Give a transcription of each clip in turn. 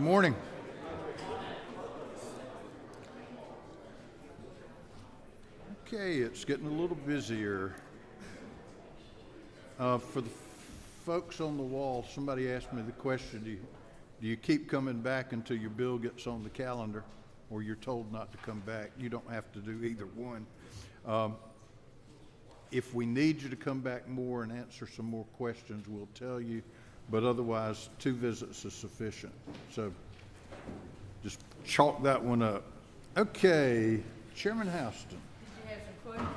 Good morning. Okay, it's getting a little busier. For the folks on the wall, somebody asked me the question, do you keep coming back until your bill gets on the calendar, or you're told not to come back? You don't have to do either one. If we need you to come back more and answer some more questions, we'll tell you, but otherwise 2 visits is sufficient. So just chalk that one up. Okay, Chairman Houston. Did you have some questions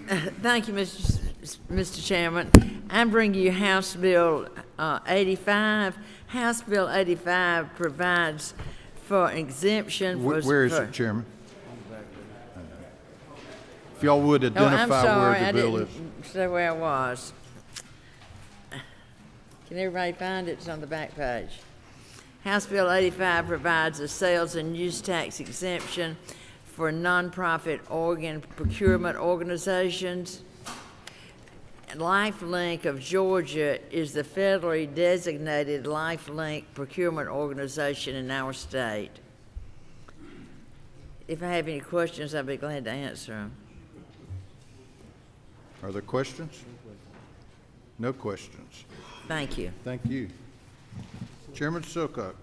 for me? Thank you, Mr. Chairman. I'm bringing you House Bill 85. House Bill 85 provides for exemption for... Where is it, Chairman? If y'all would identify where the bill is. I'm sorry, I didn't say where I was. Can everybody find it? It's on the back page. House Bill 85 provides a sales and use tax exemption for nonprofit organ procurement organizations. LifeLink of Georgia is the federally designated LifeLink procurement organization in our state. If I have any questions, I'll be glad to answer them. Are there questions? No questions. Thank you. Thank you. Chairman Silcox.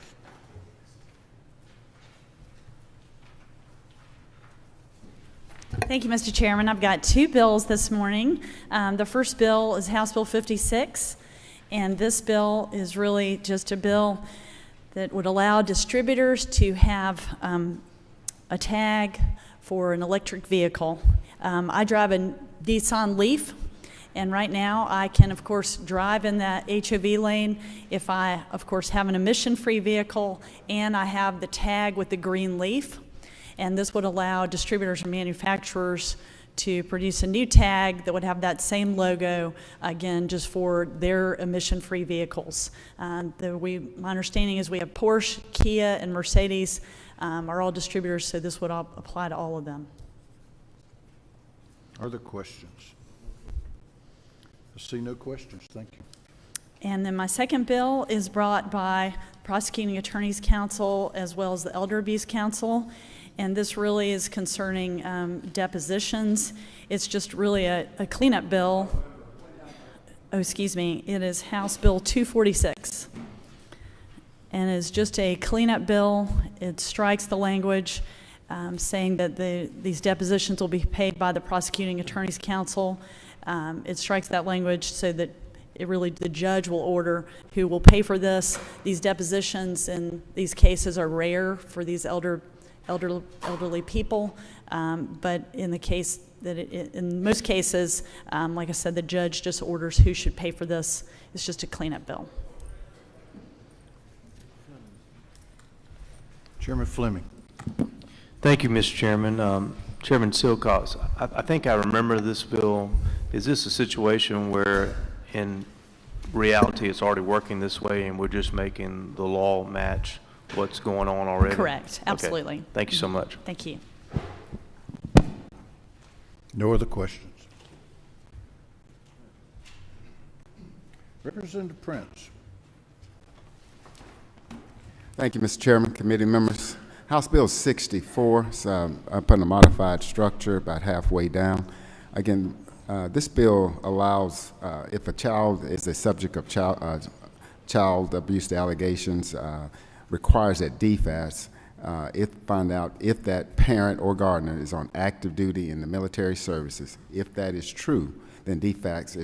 Thank you, Mr. Chairman. I've got 2 bills this morning. The first bill is House Bill 56, and this bill is really just a bill that would allow distributors to have a tag for an electric vehicle. I drive a Nissan Leaf, and right now I can, of course, drive in that HOV lane if I, of course, have an emission-free vehicle and I have the tag with the green leaf. And this would allow distributors and manufacturers to produce a new tag that would have that same logo, again, just for their emission-free vehicles. My understanding is we have Porsche, Kia, and Mercedes are all distributors, so this would all apply to all of them. Are there questions? I see no questions. Thank you. And then my second bill is brought by Prosecuting Attorneys Council as well as the Elder Abuse Council. And this really is concerning depositions. It's just really a cleanup bill. Oh, excuse me. It is House Bill 246. And it's just a cleanup bill. It strikes the language saying that these depositions will be paid by the Prosecuting Attorneys Council. It strikes that language so that the judge will order who will pay for this. These depositions in these cases are rare for these elderly people, but in the case that in most cases, like I said, the judge just orders who should pay for this. It's just a cleanup bill. Chairman Fleming. Thank you, Mr. Chairman. Chairman Silcox, I think I remember this bill. Is this a situation where in reality it's already working this way and we're just making the law match what's going on already? Correct. Absolutely. Okay. Thank you so much. Thank you. No other questions. Representative Prince. Thank you, Mr. Chairman, committee members. House Bill 64 is up in a modified structure about halfway down. Again, this bill allows if a child is the subject of child abuse allegations, requires that DFAS find out if that parent or guardian is on active duty in the military services. If that is true, then DFAS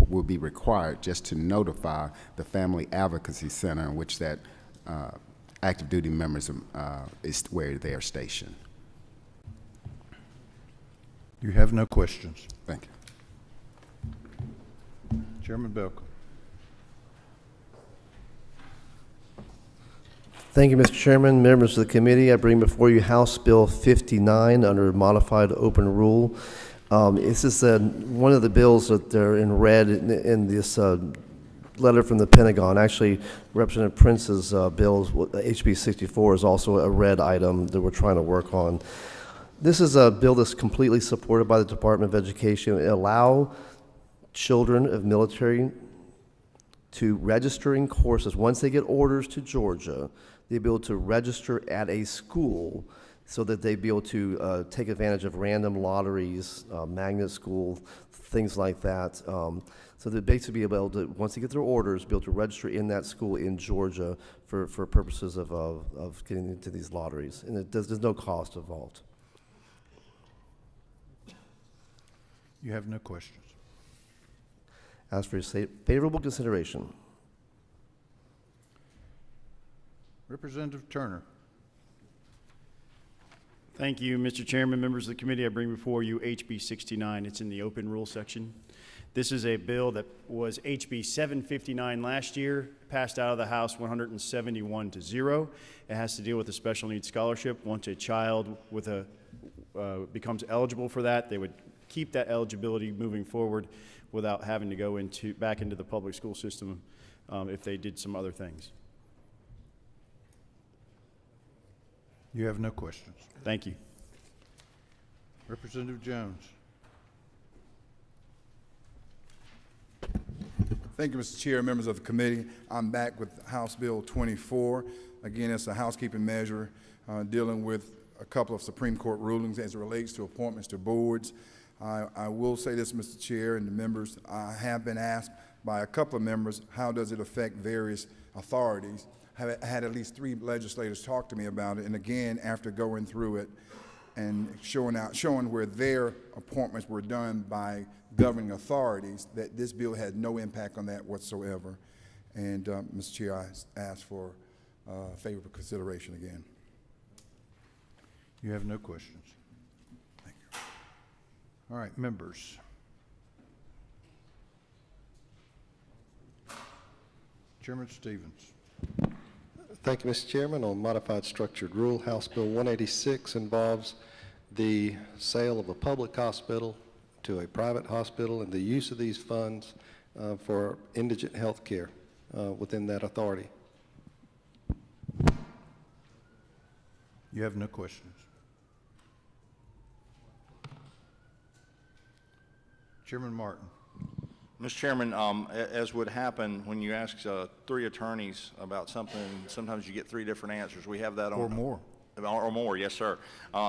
will be required just to notify the Family Advocacy Center in which that active duty members is where they are stationed. You have no questions. Thank you. Chairman Belko. Thank you, Mr. Chairman. Members of the committee, I bring before you House Bill 59 under modified open rule. This is one of the bills that are in red in this letter from the Pentagon. Actually, Representative Prince's bill, HB 64, is also a red item that we're trying to work on. This is a bill that's completely supported by the Department of Education. It allows children of military to registering courses. Once they get orders to Georgia, they'll be able to register at a school so that they'd be able to take advantage of random lotteries, magnet school, things like that. So they'd basically be able to, once they get their orders, be able to register in that school in Georgia for purposes of getting into these lotteries. And there's no cost involved. You have no questions. Ask for your favorable consideration. Representative Turner. Thank you, Mr. Chairman, members of the committee. I bring before you HB 69. It's in the open rule section. This is a bill that was HB 759 last year, passed out of the House 171-0. It has to deal with a special needs scholarship. Once a child with becomes eligible for that, they would keep that eligibility moving forward without having to go back into the public school system if they did some other things. You have no questions. Thank you. Representative Jones. Thank you, Mr. Chair, members of the committee. I'm back with House Bill 24. Again, it's a housekeeping measure dealing with a couple of Supreme Court rulings as it relates to appointments to boards. I will say this, Mr. Chair and the members, I have been asked by a couple of members, how does it affect various authorities? I had at least 3 legislators talk to me about it, and again, after going through it and showing where their appointments were done by governing authorities, that this bill had no impact on that whatsoever. And Mr. Chair, I ask for favorable consideration again. You have no questions. Thank you. All right, members. Chairman Stevens. Thank you, Mr. Chairman. On modified structured rule, House Bill 186 involves the sale of a public hospital to a private hospital and the use of these funds for indigent health care within that authority. You have no questions. Chairman Martin. Mr. Chairman, as would happen when you ask 3 attorneys about something, sometimes you get 3 different answers. We have that on... Or more. Or more, yes, sir.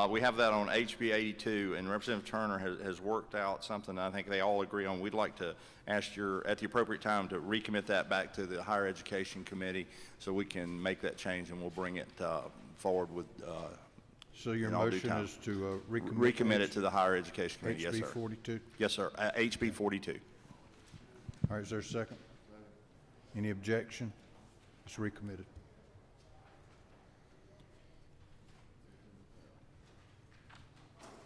We have that on HB 82, and Representative Turner has worked out something I think they all agree on. We'd like to ask at the appropriate time, to recommit that back to the Higher Education Committee so we can make that change, and we'll bring it forward with So your motion is to recommit it to the Higher Education Committee, yes, sir. HB 42? Yes, sir. HB 42. All right, is there a second? Any objection? It's recommitted.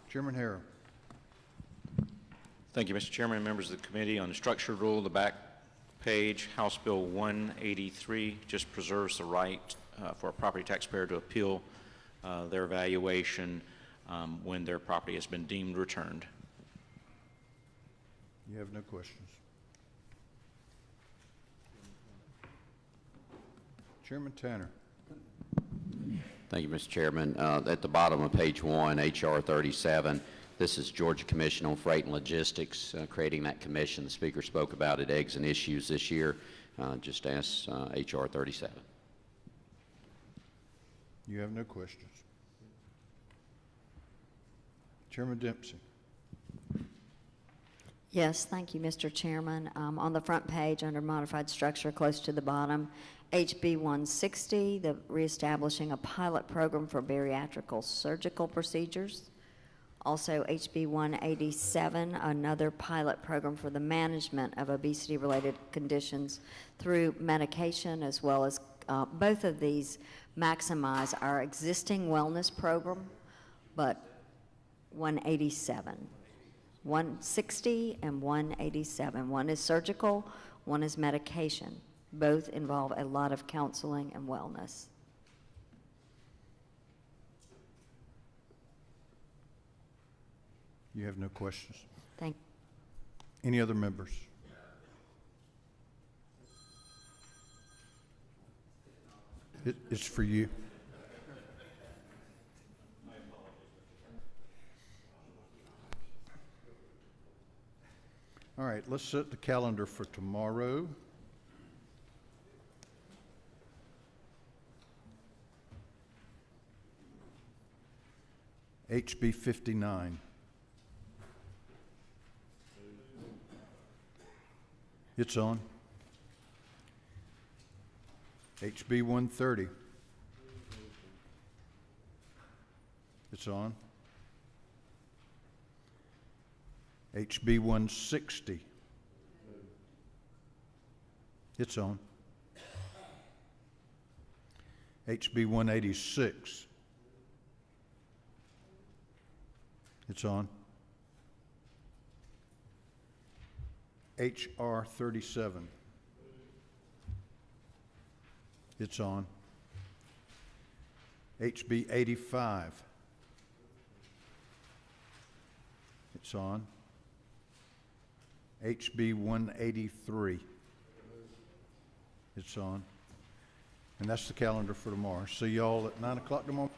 Chairman Harrow. Thank you, Mr. Chairman, members of the committee. On the structured rule, the back page, House Bill 183 just preserves the right for a property taxpayer to appeal their valuation when their property has been deemed returned. You have no questions. Chairman Tanner. Thank you, Mr. Chairman. At the bottom of page 1, H.R. 37, this is Georgia Commission on Freight and Logistics, creating that commission. The Speaker spoke about it, eggs and issues this year. Just ask H.R. 37. You have no questions. Chairman Dempsey. Yes, thank you, Mr. Chairman. On the front page, under modified structure, close to the bottom, HB 160, the reestablishing a pilot program for bariatrical surgical procedures. Also, HB 187, another pilot program for the management of obesity-related conditions through medication, as well as both of these maximize our existing wellness program, but 187. 160 and 187. One is surgical, one is medication. Both involve a lot of counseling and wellness. You have no questions. Thank you. Any other members? It's for you. All right, right, let's set the calendar for tomorrow. HB 59. It's on. HB 130. It's on. HB 160. It's on. HB 186. It's on. HR 37. It's on. HB 85. It's on. HB 183. It's on. And that's the calendar for tomorrow. See y'all at 9 o'clock tomorrow.